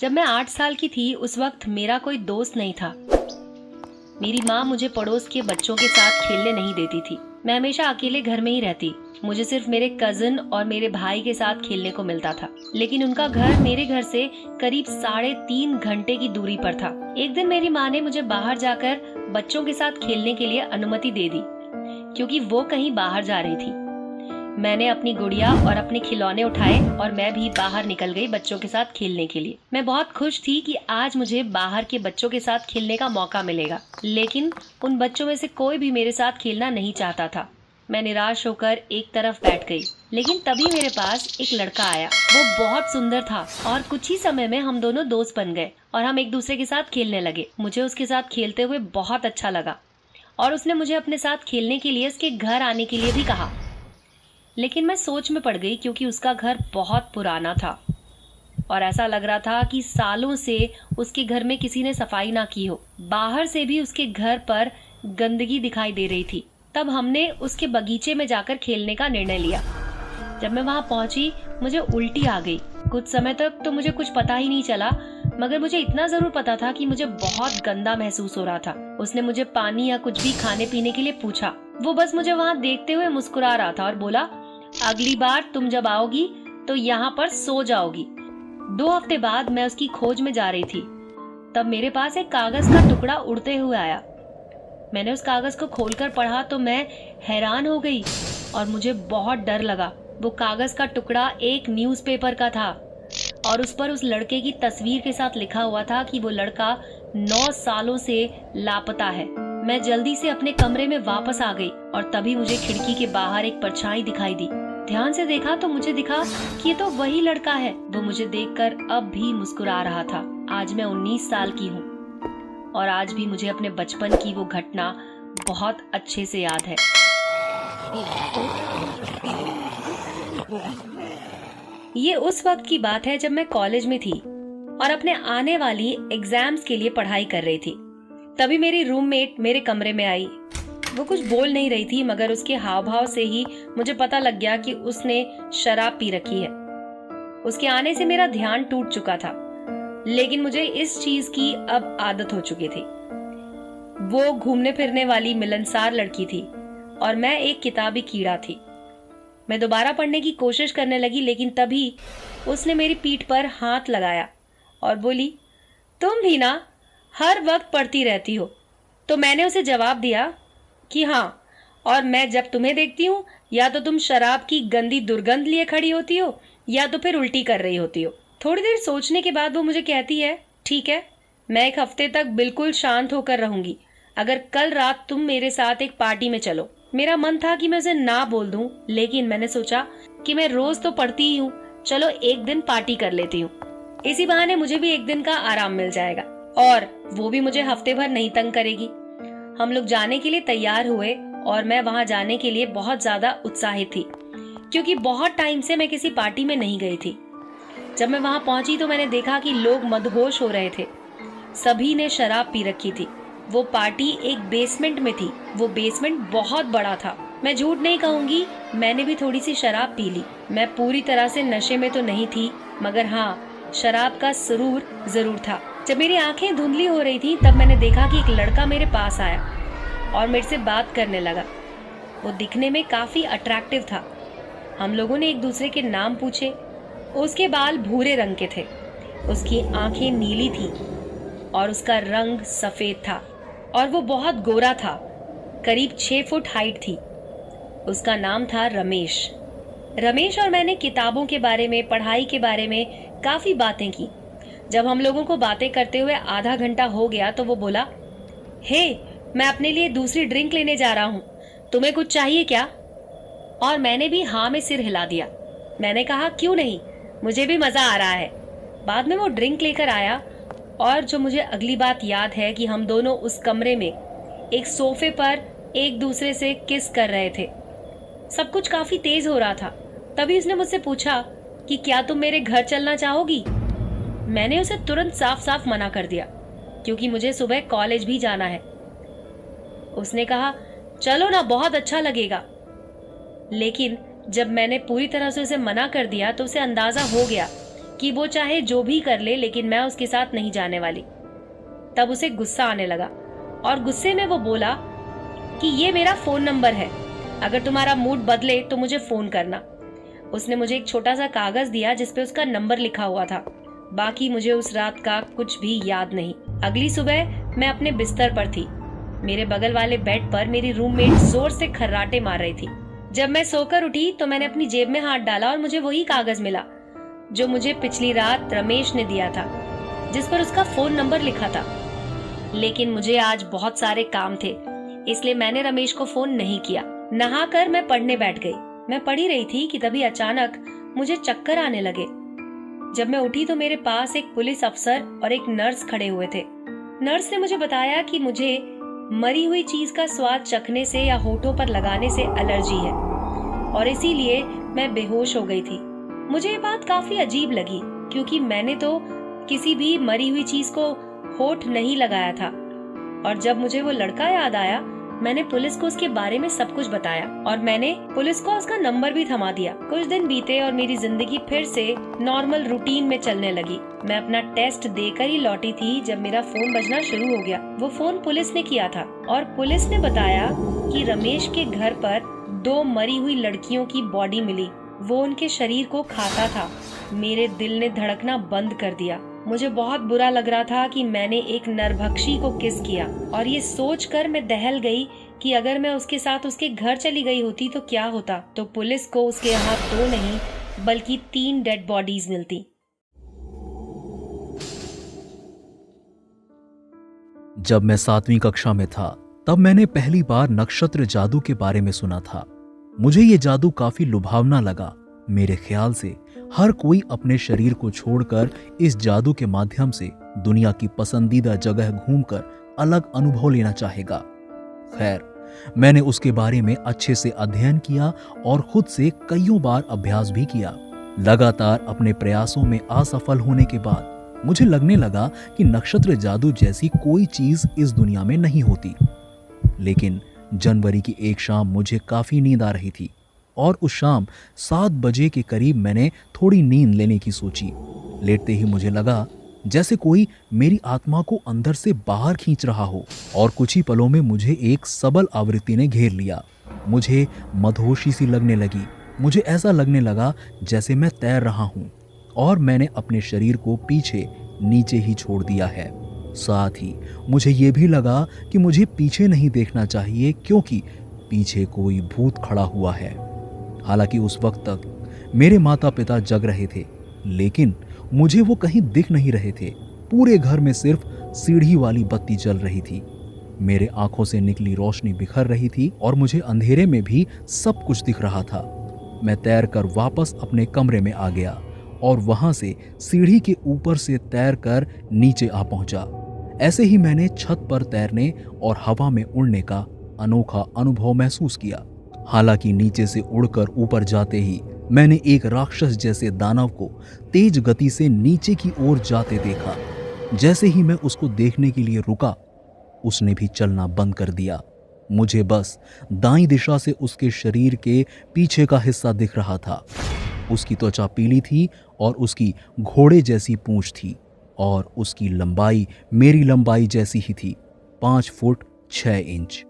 जब मैं 8 साल की थी उस वक्त मेरा कोई दोस्त नहीं था। मेरी माँ मुझे पड़ोस के बच्चों के साथ खेलने नहीं देती थी। मैं हमेशा अकेले घर में ही रहती। मुझे सिर्फ मेरे कजिन और मेरे भाई के साथ खेलने को मिलता था, लेकिन उनका घर मेरे घर से करीब 3.5 घंटे की दूरी पर था। एक दिन मेरी माँ ने मुझे बाहर जाकर बच्चों के साथ खेलने के लिए अनुमति दे दी, क्योंकि वो कहीं बाहर जा रही थी। मैंने अपनी गुड़िया और अपने खिलौने उठाए और मैं भी बाहर निकल गई बच्चों के साथ खेलने के लिए। मैं बहुत खुश थी कि आज मुझे बाहर के बच्चों के साथ खेलने का मौका मिलेगा, लेकिन उन बच्चों में से कोई भी मेरे साथ खेलना नहीं चाहता था। मैं निराश होकर एक तरफ बैठ गई, लेकिन तभी मेरे पास एक लड़का आया। वो बहुत सुंदर था और कुछ ही समय में हम दोनों दोस्त बन गए और हम एक दूसरे के साथ खेलने लगे। मुझे उसके साथ खेलते हुए बहुत अच्छा लगा और उसने मुझे अपने साथ खेलने के लिए उसके घर आने के लिए भी कहा। लेकिन मैं सोच में पड़ गई, क्योंकि उसका घर बहुत पुराना था और ऐसा लग रहा था कि सालों से उसके घर में किसी ने सफाई ना की हो। बाहर से भी उसके घर पर गंदगी दिखाई दे रही थी। तब हमने उसके बगीचे में जाकर खेलने का निर्णय लिया। जब मैं वहां पहुंची मुझे उल्टी आ गई। कुछ समय तक तो मुझे कुछ पता ही नहीं चला, मगर मुझे इतना जरूर पता था कि मुझे बहुत गंदा महसूस हो रहा था। उसने मुझे पानी या कुछ भी खाने पीने के लिए पूछा। वो बस मुझे वहां देखते हुए मुस्कुरा रहा था और बोला, अगली बार तुम जब आओगी तो यहाँ पर सो जाओगी। 2 हफ्ते बाद मैं उसकी खोज में जा रही थी। तब मेरे पास एक कागज का टुकड़ा उड़ते हुए आया। मैंने उस कागज को खोलकर पढ़ा तो मैं हैरान हो गई और मुझे बहुत डर लगा। वो कागज का टुकड़ा एक न्यूज़पेपर का था और उस पर उस लड़के की तस्वीर के साथ लिखा हुआ था कि वो लड़का 9 सालों से लापता है। मैं जल्दी से अपने कमरे में वापस आ गई और तभी मुझे खिड़की के बाहर एक परछाई दिखाई दी। ध्यान से देखा तो मुझे दिखा कि ये तो वही लड़का है। वो मुझे देखकर अब भी मुस्कुरा रहा था। आज मैं 19 साल की हूँ और आज भी मुझे अपने बचपन की वो घटना बहुत अच्छे से याद है। ये उस वक्त की बात है जब मैं कॉलेज में थी और अपने आने वाली एग्जाम्स के लिए पढ़ाई कर रही थी। तभी मेरी रूममेट मेरे कमरे में आई। वो कुछ बोल नहीं रही थी, मगर उसके हाव भाव से ही मुझे पता लग गया कि उसने शराब पी रखी है। उसके आने से मेरा ध्यान टूट चुका था, लेकिन मुझे इस चीज की अब आदत हो चुकी थी। वो घूमने फिरने वाली मिलनसार लड़की थी और मैं एक किताबी कीड़ा थी। मैं दोबारा पढ़ने की कोशिश करने लगी, लेकिन तभी उसने मेरी पीठ पर हाथ लगाया और बोली, तुम भी ना हर वक्त पढ़ती रहती हो। तो मैंने उसे जवाब दिया कि हाँ, और मैं जब तुम्हें देखती हूँ या तो तुम शराब की गंदी दुर्गंध लिए खड़ी होती हो या तो फिर उल्टी कर रही होती हो। थोड़ी देर सोचने के बाद वो मुझे कहती है, ठीक है, मैं 1 हफ्ते तक बिल्कुल शांत होकर रहूंगी अगर कल रात तुम मेरे साथ एक पार्टी में चलो। मेरा मन था कि मैं उसे ना बोल दूं, लेकिन मैंने सोचा कि मैं रोज तो पढ़ती ही हूँ, चलो एक दिन पार्टी कर लेती हूँ। इसी बहाने मुझे भी एक दिन का आराम मिल जाएगा और वो भी मुझे हफ्ते भर नहीं तंग करेगी। हम लोग जाने के लिए तैयार हुए और मैं वहां जाने के लिए बहुत ज्यादा उत्साहित थी, क्योंकि बहुत टाइम से मैं किसी पार्टी में नहीं गई थी। जब मैं वहां पहुंची तो मैंने देखा कि लोग मदहोश हो रहे थे। सभी ने शराब पी रखी थी। वो पार्टी एक बेसमेंट में थी। वो बेसमेंट बहुत बड़ा था। मैं झूठ नहीं कहूंगी, मैंने भी थोड़ी सी शराब पी ली। मैं पूरी तरह से नशे में तो नहीं थी, मगर हाँ, शराब का सुरूर जरूर था। जब मेरी आंखें धुंधली हो रही थी तब मैंने देखा कि एक लड़का मेरे पास आया और मेरे से बात करने लगा। वो दिखने में काफी अट्रैक्टिव था। हम लोगों ने एक दूसरे के नाम पूछे। उसके बाल भूरे रंग के थे, उसकी आंखें नीली थी और उसका रंग सफेद था और वो बहुत गोरा था। करीब 6 फुट हाइट थी। उसका नाम था रमेश। रमेश और मैंने किताबों के बारे में, पढ़ाई के बारे में काफी बातें की। जब हम लोगों को बातें करते हुए आधा घंटा हो गया तो वो बोला, हे, मैं अपने लिए दूसरी ड्रिंक लेने जा रहा हूँ, तुम्हें कुछ चाहिए क्या? और मैंने भी हाँ में सिर हिला दिया। मैंने कहा, क्यों नहीं, मुझे भी मजा आ रहा है। बाद में वो ड्रिंक लेकर आया और जो मुझे अगली बात याद है कि हम दोनों उस कमरे में एक सोफे पर एक दूसरे से किस कर रहे थे। सब कुछ काफी तेज हो रहा था। तभी उसने मुझसे पूछा कि क्या तुम मेरे घर चलना चाहोगी? मैंने उसे तुरंत साफ साफ मना कर दिया, क्योंकि मुझे सुबह कॉलेज भी जाना है। उसने कहा, चलो ना, बहुत अच्छा लगेगा। लेकिन जब मैंने पूरी तरह से उसे मना कर दिया तो उसे अंदाजा हो गया कि वो चाहे जो भी कर ले, लेकिन मैं उसके साथ नहीं जाने वाली। तब उसे गुस्सा आने लगा और गुस्से में वो बोला कि ये मेरा फोन नंबर है, अगर तुम्हारा मूड बदले तो मुझे फोन करना। उसने मुझे एक छोटा सा कागज दिया जिसपे उसका नंबर लिखा हुआ था। बाकी मुझे उस रात का कुछ भी याद नहीं। अगली सुबह मैं अपने बिस्तर पर थी। मेरे बगल वाले बेड पर मेरी रूममेट जोर से खर्राटे मार रही थी। जब मैं सोकर उठी तो मैंने अपनी जेब में हाथ डाला और मुझे वही कागज मिला जो मुझे पिछली रात रमेश ने दिया था, जिस पर उसका फोन नंबर लिखा था। लेकिन मुझे आज बहुत सारे काम थे, इसलिए मैंने रमेश को फोन नहीं किया। नहाकर मैं पढ़ने बैठ गई। मैं पढ़ ही रही थी कि तभी अचानक मुझे चक्कर आने लगे। जब मैं उठी तो मेरे पास एक पुलिस अफसर और एक नर्स खड़े हुए थे। नर्स ने मुझे बताया कि मुझे मरी हुई चीज का स्वाद चखने से या होठों पर लगाने से एलर्जी है और इसीलिए मैं बेहोश हो गई थी। मुझे ये बात काफी अजीब लगी क्योंकि मैंने तो किसी भी मरी हुई चीज को होठ नहीं लगाया था। और जब मुझे वो लड़का याद आया, मैंने पुलिस को उसके बारे में सब कुछ बताया और मैंने पुलिस को उसका नंबर भी थमा दिया। कुछ दिन बीते और मेरी जिंदगी फिर से नॉर्मल रूटीन में चलने लगी। मैं अपना टेस्ट देकर ही लौटी थी जब मेरा फोन बजना शुरू हो गया। वो फोन पुलिस ने किया था और पुलिस ने बताया कि रमेश के घर पर 2 मरी हुई लड़कियों की बॉडी मिली। वो उनके शरीर को खाता था। मेरे दिल ने धड़कना बंद कर दिया। मुझे बहुत बुरा लग रहा था कि मैंने एक नरभक्षी को किस किया और ये सोचकर मैं दहल गई कि अगर मैं उसके साथ उसके घर चली गई होती तो क्या होता। तो पुलिस को उसके यहाँ 2 नहीं बल्कि 3 डेड बॉडीज मिलती। जब मैं 7वीं कक्षा में था तब मैंने पहली बार नक्षत्र जादू के बारे में सुना था। मुझे ये जादू काफी लुभावना लगा। मेरे ख्याल से हर कोई अपने शरीर को छोड़कर इस जादू के माध्यम से दुनिया की पसंदीदा जगह घूमकर अलग अनुभव लेना चाहेगा। खैर, मैंने उसके बारे में अच्छे से अध्ययन किया और खुद से कईयों बार अभ्यास भी किया। लगातार अपने प्रयासों में असफल होने के बाद मुझे लगने लगा कि नक्षत्र जादू जैसी कोई चीज इस दुनिया में नहीं होती। लेकिन जनवरी की एक शाम मुझे काफी नींद आ रही थी और उस शाम 7 बजे के करीब मैंने थोड़ी नींद लेने की सोची। लेटते ही मुझे लगा जैसे कोई मेरी आत्मा को अंदर से बाहर खींच रहा हो और कुछ ही पलों में मुझे एक सबल आवृत्ति ने घेर लिया। मुझे मदहोशी सी लगने लगी। मुझे ऐसा लगने लगा जैसे मैं तैर रहा हूं और मैंने अपने शरीर को पीछे नीचे ही छोड़ दिया है। साथ ही मुझे ये भी लगा कि मुझे पीछे नहीं देखना चाहिए क्योंकि पीछे कोई भूत खड़ा हुआ है। हालांकि उस वक्त तक मेरे माता पिता जग रहे थे, लेकिन मुझे वो कहीं दिख नहीं रहे थे। पूरे घर में सिर्फ सीढ़ी वाली बत्ती जल रही थी। मेरे आंखों से निकली रोशनी बिखर रही थी और मुझे अंधेरे में भी सब कुछ दिख रहा था। मैं तैरकर वापस अपने कमरे में आ गया और वहां से सीढ़ी के ऊपर से तैरकर नीचे आ पहुंचा। ऐसे ही मैंने छत पर तैरने और हवा में उड़ने का अनोखा अनुभव महसूस किया। हालांकि नीचे से उड़कर ऊपर जाते ही मैंने एक राक्षस जैसे दानव को तेज गति से नीचे की ओर जाते देखा। जैसे ही मैं उसको देखने के लिए रुका, उसने भी चलना बंद कर दिया। मुझे बस दाईं दिशा से उसके शरीर के पीछे का हिस्सा दिख रहा था। उसकी त्वचा पीली थी और उसकी घोड़े जैसी पूंछ थी और उसकी लंबाई मेरी लंबाई जैसी ही थी, 5 फुट 6 इंच।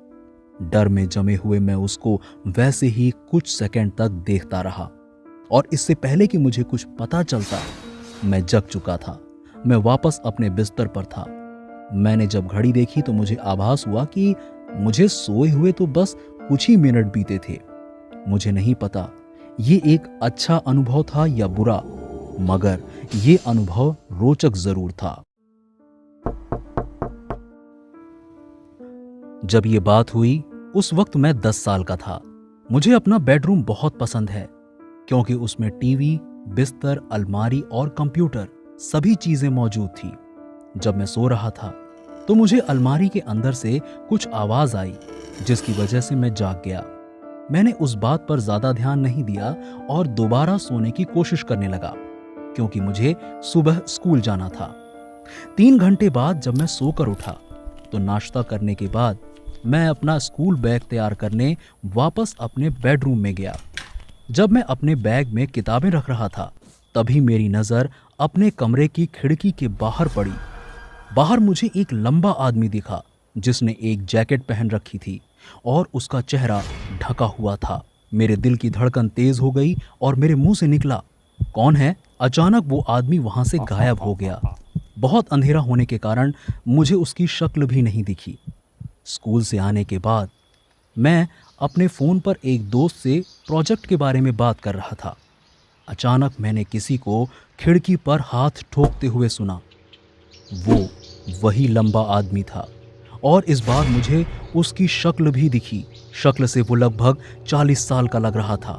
डर में जमे हुए मैं उसको वैसे ही कुछ सेकंड तक देखता रहा और इससे पहले कि मुझे कुछ पता चलता, मैं जग चुका था। मैं वापस अपने बिस्तर पर था। मैंने जब घड़ी देखी तो मुझे आभास हुआ कि मुझे सोए हुए तो बस कुछ ही मिनट बीते थे। मुझे नहीं पता ये एक अच्छा अनुभव था या बुरा, मगर ये अनुभव रोचक जरूर था। जब ये बात हुई उस वक्त मैं 10 साल का था। मुझे अपना बेडरूम बहुत पसंद है क्योंकि उसमें टीवी, बिस्तर, अलमारी और कंप्यूटर सभी चीजें मौजूद थी। जब मैं सो रहा था तो मुझे अलमारी के अंदर से कुछ आवाज आई जिसकी वजह से मैं जाग गया। मैंने उस बात पर ज्यादा ध्यान नहीं दिया और दोबारा सोने की कोशिश करने लगा क्योंकि मुझे सुबह स्कूल जाना था। 3 घंटे बाद जब मैं सोकर उठा तो नाश्ता करने के बाद मैं अपना स्कूल बैग तैयार करने वापस अपने बेडरूम में गया। जब मैं अपने बैग में किताबें रख रहा था तभी मेरी नजर अपने कमरे की खिड़की के बाहर पड़ी। बाहर मुझे एक लंबा आदमी दिखा जिसने एक जैकेट पहन रखी थी और उसका चेहरा ढका हुआ था। मेरे दिल की धड़कन तेज हो गई और मेरे मुंह से निकला, कौन है? अचानक वो आदमी वहां से गायब हो गया। बहुत अंधेरा होने के कारण मुझे उसकी शक्ल भी नहीं दिखी। स्कूल से आने के बाद मैं अपने फ़ोन पर एक दोस्त से प्रोजेक्ट के बारे में बात कर रहा था। अचानक मैंने किसी को खिड़की पर हाथ ठोकते हुए सुना। वो वही लंबा आदमी था और इस बार मुझे उसकी शक्ल भी दिखी। शक्ल से वो लगभग 40 साल का लग रहा था।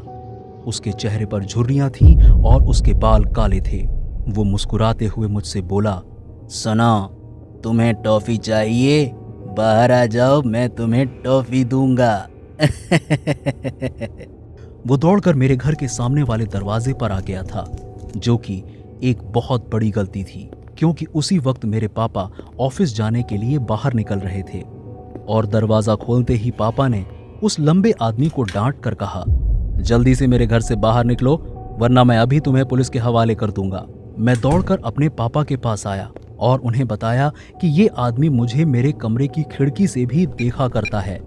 उसके चेहरे पर झुर्रियां थीं और उसके बाल काले थे। वो मुस्कुराते हुए मुझसे बोला, सना, तुम्हें टॉफी चाहिए? बाहर आ जाओ, मैं तुम्हें टॉफी दूंगा। वो दौड़कर मेरे घर के सामने वाले दरवाजे पर आ गया था, जो कि एक बहुत बड़ी गलती थी क्योंकि उसी वक्त मेरे पापा ऑफिस जाने के लिए बाहर निकल रहे थे और दरवाजा खोलते ही पापा ने उस लंबे आदमी को डांट कर कहा, जल्दी से मेरे घर से बाहर निकलो वरना मैं अभी तुम्हें पुलिस के हवाले कर दूंगा। मैं दौड़कर अपने पापा के पास आया और उन्हें बताया कि ये आदमी मुझे मेरे कमरे की खिड़की से भी देखा करता है।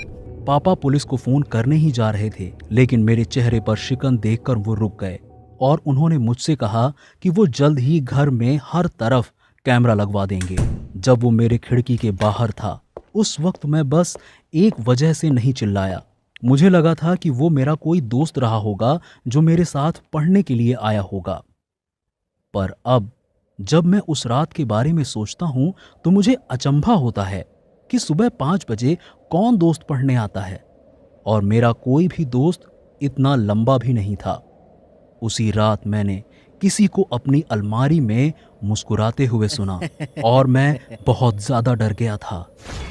पापा पुलिस को फोन करने ही जा रहे थे, लेकिन मेरे चेहरे पर शिकन देखकर वो रुक गए और उन्होंने मुझसे कहा कि वो जल्द ही घर में हर तरफ कैमरा लगवा देंगे। जब वो मेरे खिड़की के बाहर था, उस वक्त मैं बस एक वजह से नहीं चिल्लाया। मुझे लगा था कि वो मेरा कोई दोस्त रहा होगा जो मेरे साथ पढ़ने के लिए आया होगा। पर अब जब मैं उस रात के बारे में सोचता हूं तो मुझे अचंभा होता है कि सुबह 5 बजे कौन दोस्त पढ़ने आता है, और मेरा कोई भी दोस्त इतना लंबा भी नहीं था। उसी रात मैंने किसी को अपनी अलमारी में मुस्कुराते हुए सुना और मैं बहुत ज़्यादा डर गया था।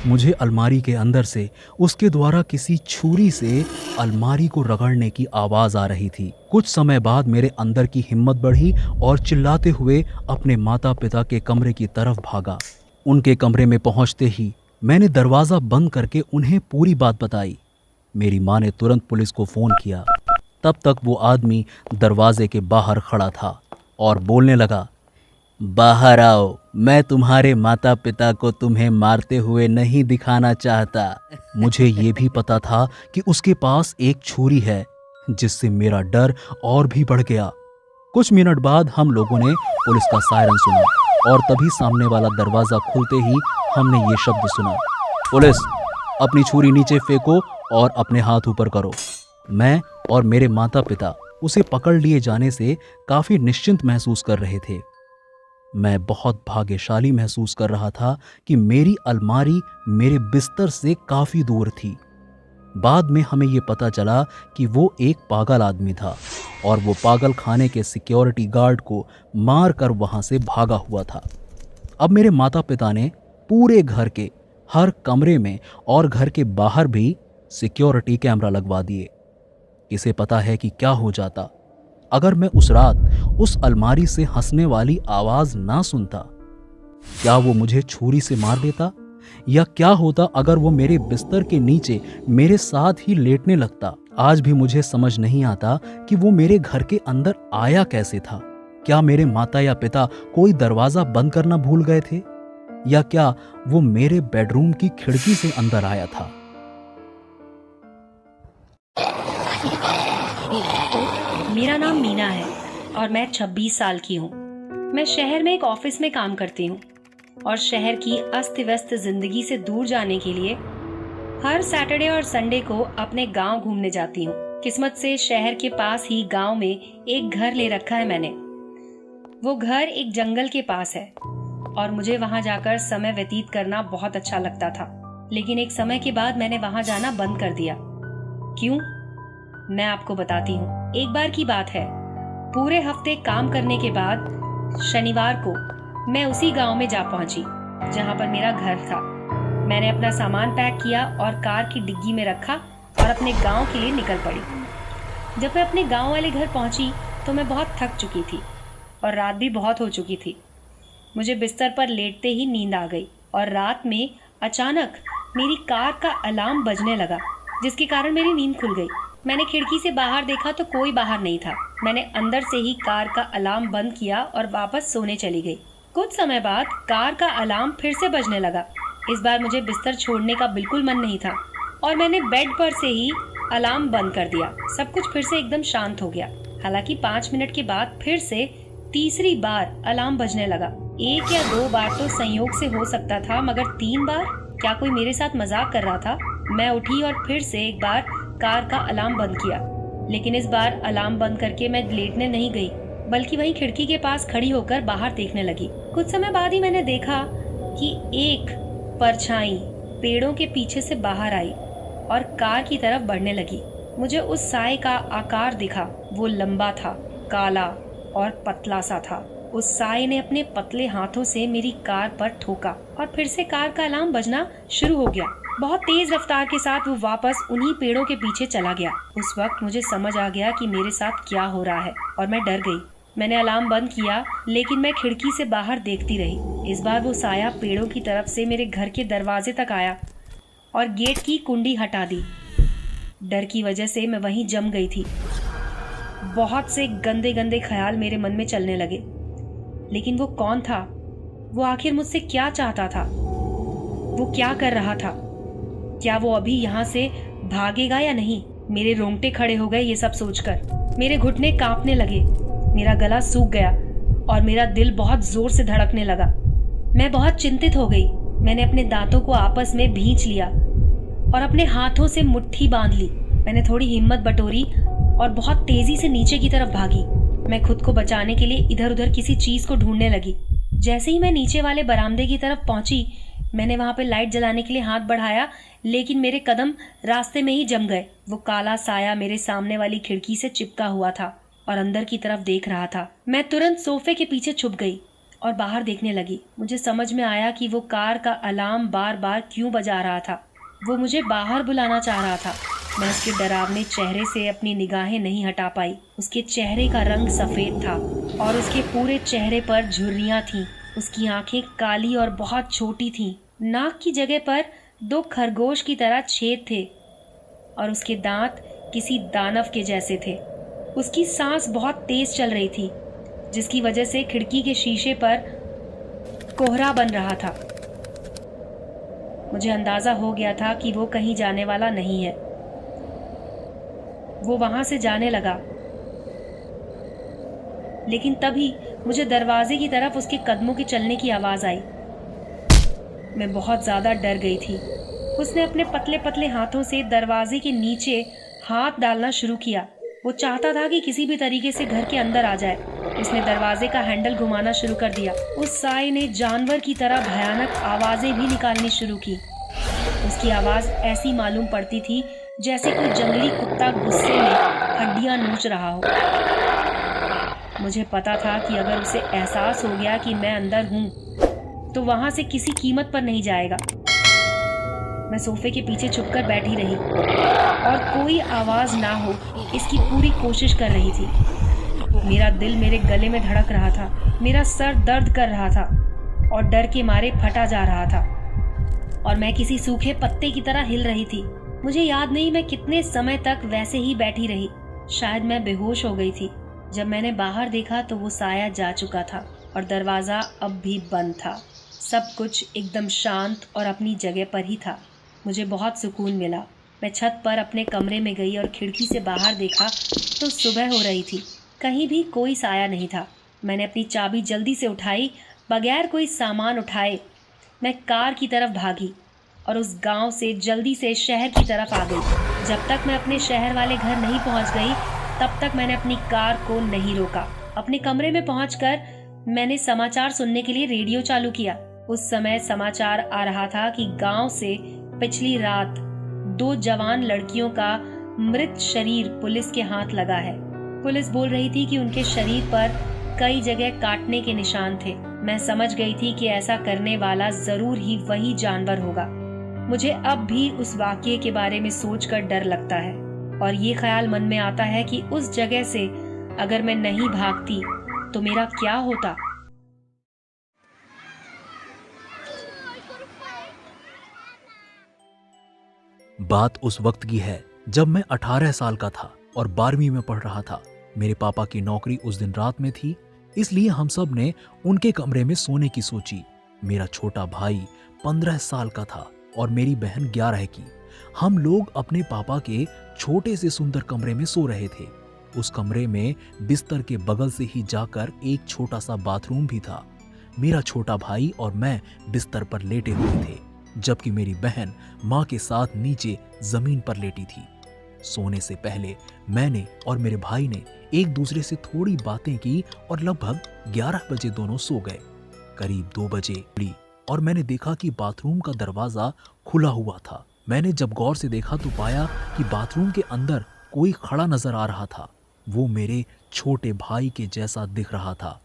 मुझे अलमारी के अंदर से उसके द्वारा किसी छुरी से अलमारी को रगड़ने की आवाज़ आ रही थी। कुछ समय बाद मेरे अंदर की हिम्मत बढ़ी और चिल्लाते हुए अपने माता पिता के कमरे की तरफ भागा। उनके कमरे में पहुंचते ही मैंने दरवाज़ा बंद करके उन्हें पूरी बात बताई। मेरी माँ ने तुरंत पुलिस को फ़ोन किया। तब तक वो आदमी दरवाजे के बाहर खड़ा था और बोलने लगा, बाहर आओ, मैं तुम्हारे माता पिता को तुम्हें मारते हुए नहीं दिखाना चाहता। मुझे ये भी पता था कि उसके पास एक छुरी है, जिससे मेरा डर और भी बढ़ गया। कुछ मिनट बाद हम लोगों ने पुलिस का सायरन सुना और तभी सामने वाला दरवाज़ा खुलते ही हमने ये शब्द सुना, पुलिस, अपनी छुरी नीचे फेंको और अपने हाथ ऊपर करो। मैं और मेरे माता पिता उसे पकड़ लिए जाने से काफ़ी निश्चिंत महसूस कर रहे थे। मैं बहुत भाग्यशाली महसूस कर रहा था कि मेरी अलमारी मेरे बिस्तर से काफ़ी दूर थी। बाद में हमें यह पता चला कि वो एक पागल आदमी था और वो पागल खाने के सिक्योरिटी गार्ड को मार कर वहाँ से भागा हुआ था। अब मेरे माता पिता ने पूरे घर के हर कमरे में और घर के बाहर भी सिक्योरिटी कैमरा लगवा दिए। किसे पता है कि क्या हो जाता अगर मैं उस रात उस अलमारी से हंसने वाली आवाज ना सुनता। क्या वो मुझे छुरी से मार देता, या क्या होता अगर वो मेरे बिस्तर के नीचे मेरे साथ ही लेटने लगता। आज भी मुझे समझ नहीं आता कि वो मेरे घर के अंदर आया कैसे था। क्या मेरे माता या पिता कोई दरवाजा बंद करना भूल गए थे, या क्या वो मेरे बेडरूम की खिड़की से अंदर आया था। मेरा नाम मीना है और मैं 26 साल की हूँ। मैं शहर में एक ऑफिस में काम करती हूँ और शहर की अस्त व्यस्त जिंदगी से दूर जाने के लिए हर सैटरडे और संडे को अपने गांव घूमने जाती हूँ। किस्मत से शहर के पास ही गांव में एक घर ले रखा है मैंने। वो घर एक जंगल के पास है और मुझे वहां जाकर समय व्यतीत करना बहुत अच्छा लगता था। लेकिन एक समय के बाद मैंने वहां जाना बंद कर दिया। क्यों? मैं आपको बताती हूँ। एक बार की बात है, पूरे हफ्ते काम करने के बाद शनिवार को मैं उसी गांव में जा पहुंची जहां पर मेरा घर था। मैंने अपना सामान पैक किया और कार की डिग्गी में रखा और अपने गांव के लिए निकल पड़ी। जब मैं अपने गांव वाले घर पहुंची तो मैं बहुत थक चुकी थी और रात भी बहुत हो चुकी थी। मुझे बिस्तर पर लेटते ही नींद आ गई और रात में अचानक मेरी कार का अलार्म बजने लगा, जिसके कारण मेरी नींद खुल गई। मैंने खिड़की से बाहर देखा तो कोई बाहर नहीं था। मैंने अंदर से ही कार का अलार्म बंद किया और वापस सोने चली गई। कुछ समय बाद कार का अलार्म फिर से बजने लगा। इस बार मुझे बिस्तर छोड़ने का बिल्कुल मन नहीं था और मैंने बेड पर से ही अलार्म बंद कर दिया। सब कुछ फिर से एकदम शांत हो गया। हालांकि 5 मिनट के बाद फिर से तीसरी बार अलार्म बजने लगा। 1 या 2 बार तो संयोग से हो सकता था, मगर 3 बार? क्या कोई मेरे साथ मजाक कर रहा था? मैं उठी और फिर से एक बार कार का अलार्म बंद किया, लेकिन इस बार अलार्म बंद करके मैं लेटने नहीं गई, बल्कि वहीं खिड़की के पास खड़ी होकर बाहर देखने लगी। कुछ समय बाद ही मैंने देखा कि एक परछाई पेड़ों के पीछे से बाहर आई और कार की तरफ बढ़ने लगी। मुझे उस साए का आकार दिखा। वो लंबा था, काला और पतला सा था। उस साए ने अपने पतले हाथों से मेरी कार पर ठोका और फिर से कार का अलार्म बजना शुरू हो गया। बहुत तेज रफ्तार के साथ वो वापस उन्हीं पेड़ों के पीछे चला गया। उस वक्त मुझे समझ आ गया कि मेरे साथ क्या हो रहा है और मैं डर गई। मैंने अलार्म बंद किया, लेकिन मैं खिड़की से बाहर देखती रही। इस बार वो साया पेड़ों की तरफ से मेरे घर के दरवाजे तक आया और गेट की कुंडी हटा दी। डर की वजह से मैं वहीं जम गई थी। बहुत से गंदे गंदे ख्याल मेरे मन में चलने लगे। लेकिन वो कौन था? वो आखिर मुझसे क्या चाहता था? वो क्या कर रहा था? क्या वो अभी यहाँ से भागेगा या नहीं? मेरे रोंगटे खड़े हो गए ये सब सोचकर। मेरे घुटने कांपने लगे, मेरा गला सूख गया और मेरा दिल बहुत जोर से धड़कने लगा। मैं बहुत चिंतित हो गई। मैंने अपने दांतों को आपस में भींच लिया और अपने हाथों से मुट्ठी बांध ली। मैंने थोड़ी हिम्मत बटोरी और बहुत तेजी से नीचे की तरफ भागी। मैं खुद को बचाने के लिए इधर उधर किसी चीज को ढूंढने लगी। जैसे ही मैं नीचे वाले बरामदे की तरफ पहुंची, मैंने वहां पे लाइट जलाने के लिए हाथ बढ़ाया, लेकिन मेरे कदम रास्ते में ही जम गए। वो काला साया मेरे सामने वाली खिड़की से चिपका हुआ था और अंदर की तरफ देख रहा था। मैं तुरंत सोफे के पीछे छुप गई और बाहर देखने लगी। मुझे समझ में आया कि वो कार का अलार्म बार बार क्यों बजा रहा था। वो मुझे बाहर बुलाना चाह रहा था। मैं उसके डरावने चेहरे से अपनी निगाहें नहीं हटा पाई। उसके चेहरे का रंग सफेद था और उसके पूरे चेहरे पर झुर्रियां थीं। उसकी आंखें काली और बहुत छोटी थीं। नाक की जगह पर 2 खरगोश की तरह छेद थे और उसके दांत किसी दानव के जैसे थे। उसकी सांस बहुत तेज चल रही थी, जिसकी वजह से खिड़की के शीशे पर कोहरा बन रहा था। मुझे अंदाजा हो गया था कि वो कहीं जाने वाला नहीं है। वो वहां से जाने लगा, लेकिन तभी मुझे दरवाजे की तरफ उसके कदमों के चलने की आवाज आई। मैं बहुत ज्यादा डर गई थी। उसने अपने पतले पतले हाथों से दरवाजे के नीचे हाथ डालना शुरू किया। वो चाहता था कि किसी भी तरीके से घर के अंदर आ जाए। उसने दरवाजे का हैंडल घुमाना शुरू कर दिया। उस साए ने जानवर की तरह भयानक आवाजें भी निकालनी शुरू की। उसकी आवाज ऐसी मालूम पड़ती थी जैसे कोई जंगली कुत्ता गुस्से में हड्डियां नोच रहा हो। मुझे पता था कि अगर उसे एहसास हो गया कि मैं अंदर हूं, तो वहां से किसी कीमत पर नहीं जाएगा। मैं सोफे के पीछे छुपकर बैठी रही और कोई आवाज ना हो इसकी पूरी कोशिश कर रही थी। मेरा दिल मेरे गले में धड़क रहा था, मेरा सर दर्द कर रहा था और डर के मारे फटा जा रहा था और मैं किसी सूखे पत्ते की तरह हिल रही थी। मुझे याद नहीं मैं कितने समय तक वैसे ही बैठी रही। शायद मैं बेहोश हो गई थी। जब मैंने बाहर देखा तो वो साया जा चुका था और दरवाजा अब भी बंद था। सब कुछ एकदम शांत और अपनी जगह पर ही था। मुझे बहुत सुकून मिला। मैं छत पर अपने कमरे में गई और खिड़की से बाहर देखा तो सुबह हो रही थी। कहीं भी कोई साया नहीं था। मैंने अपनी चाबी जल्दी से उठाई। बगैर कोई सामान उठाए मैं कार की तरफ भागी और उस गांव से जल्दी से शहर की तरफ आ गई। जब तक मैं अपने शहर वाले घर नहीं पहुंच गई, तब तक मैंने अपनी कार को नहीं रोका। अपने कमरे में पहुंचकर मैंने समाचार सुनने के लिए रेडियो चालू किया। उस समय समाचार आ रहा था कि गांव से पिछली रात 2 जवान लड़कियों का मृत शरीर पुलिस के हाथ लगा है। पुलिस बोल रही थी कि उनके शरीर पर कई जगह काटने के निशान थे। मैं समझ गई थी कि ऐसा करने वाला जरूर ही वही जानवर होगा। मुझे अब भी उस वाकये के बारे में सोचकर डर लगता है और ये ख्याल मन में आता है कि उस जगह से अगर मैं नहीं भागती तो मेरा क्या होता। बात उस वक्त की है जब मैं 18 साल का था और 12वीं में पढ़ रहा था। मेरे पापा की नौकरी उस दिन रात में थी, इसलिए हम सब ने उनके कमरे में सोने की सोची। मेरा छोटा भाई 15 साल का था और मेरी बहन 11 की। हम लोग अपने पापा के छोटे से सुंदर कमरे में सो रहे थे। उस कमरे में बिस्तर के बगल से ही जाकर एक छोटा सा बाथरूम भी था। मेरा छोटा भाई और मैं बिस्तर पर लेटे हुए थे, जबकि मेरी बहन माँ के साथ नीचे जमीन पर लेटी थी। सोने से पहले मैंने और मेरे भाई ने एक दूसरे से थोड़ी बातें की और लगभग 11 बजे दोनों सो गए। करीब 2 बजे और मैंने देखा कि बाथरूम का दरवाजा खुला हुआ था। मैंने जब गौर से देखा तो पाया कि बाथरूम के अंदर कोई खड़ा नजर आ रहा था। वो मेरे छोटे भाई के जैसा दिख रहा था।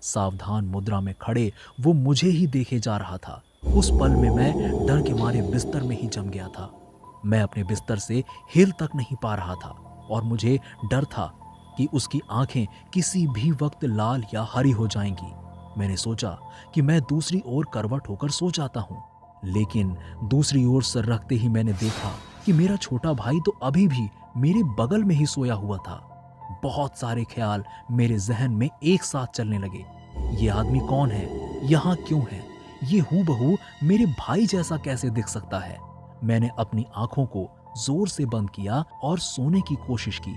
सावधान मुद्रा में खड़े वो मुझे ही देखे जा रहा था। उस पल में मैं डर के मारे बिस्तर में ही जम गया था। मैं अपने बिस्तर से हिल तक नहीं पा रहा था और मुझे डर था कि उसकी आंखें किसी भी वक्त लाल या हरी हो जाएंगी। मैंने सोचा कि मैं दूसरी ओर करवट होकर सो जाता हूँ, लेकिन दूसरी ओर सर रखते ही मैंने देखा कि मेरा छोटा भाई तो अभी भी मेरे बगल में ही सोया हुआ था। बहुत सारे ख्याल मेरे जहन में एक साथ चलने लगे। ये आदमी कौन है? यहाँ क्यों है? ये हूबहू मेरे भाई जैसा कैसे दिख सकता है? मैंने अपनी आंखों को जोर से बंद किया और सोने की कोशिश की।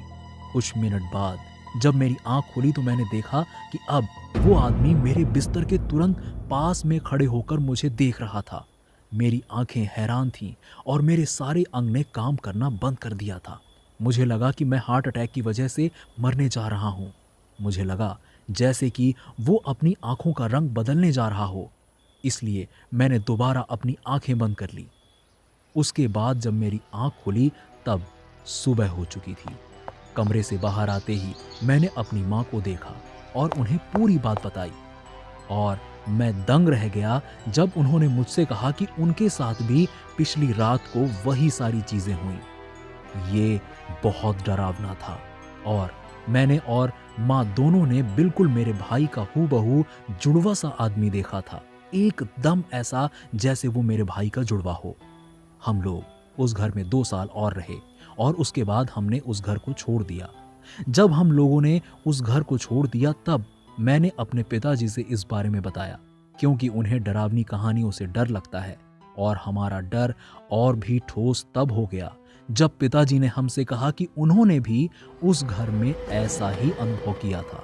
कुछ मिनट बाद जब मेरी आंख खुली तो मैंने देखा कि अब वो आदमी मेरे बिस्तर के तुरंत पास में खड़े होकर मुझे देख रहा था। मेरी आंखें हैरान थीं और मेरे सारे अंग ने काम करना बंद कर दिया था। मुझे लगा कि मैं हार्ट अटैक की वजह से मरने जा रहा हूँ। मुझे लगा जैसे कि वो अपनी आंखों का रंग बदलने जा रहा हो, इसलिए मैंने दोबारा अपनी आंखें बंद कर ली। उसके बाद जब मेरी आंख खुली तब सुबह हो चुकी थी। कमरे से बाहर आते ही मैंने अपनी माँ को देखा और उन्हें पूरी बात बताई, और मैं दंग रह गया जब उन्होंने मुझसे कहा कि उनके साथ भी पिछली रात को वही सारी चीजें हुई। ये बहुत डरावना था और मैंने और माँ दोनों ने बिल्कुल मेरे भाई का हूबहू जुड़वा सा आदमी देखा था, एकदम ऐसा जैसे वो मेरे भाई का जुड़वा हो। हम लोग उस घर में 2 साल और रहे और उसके बाद हमने उस घर को छोड़ दिया। जब हम लोगों ने उस घर को छोड़ दिया तब मैंने अपने पिताजी से इस बारे में बताया, क्योंकि उन्हें डरावनी कहानियों से डर लगता है। और हमारा डर और भी ठोस तब हो गया जब पिताजी ने हमसे कहा कि उन्होंने भी उस घर में ऐसा ही अनुभव किया था।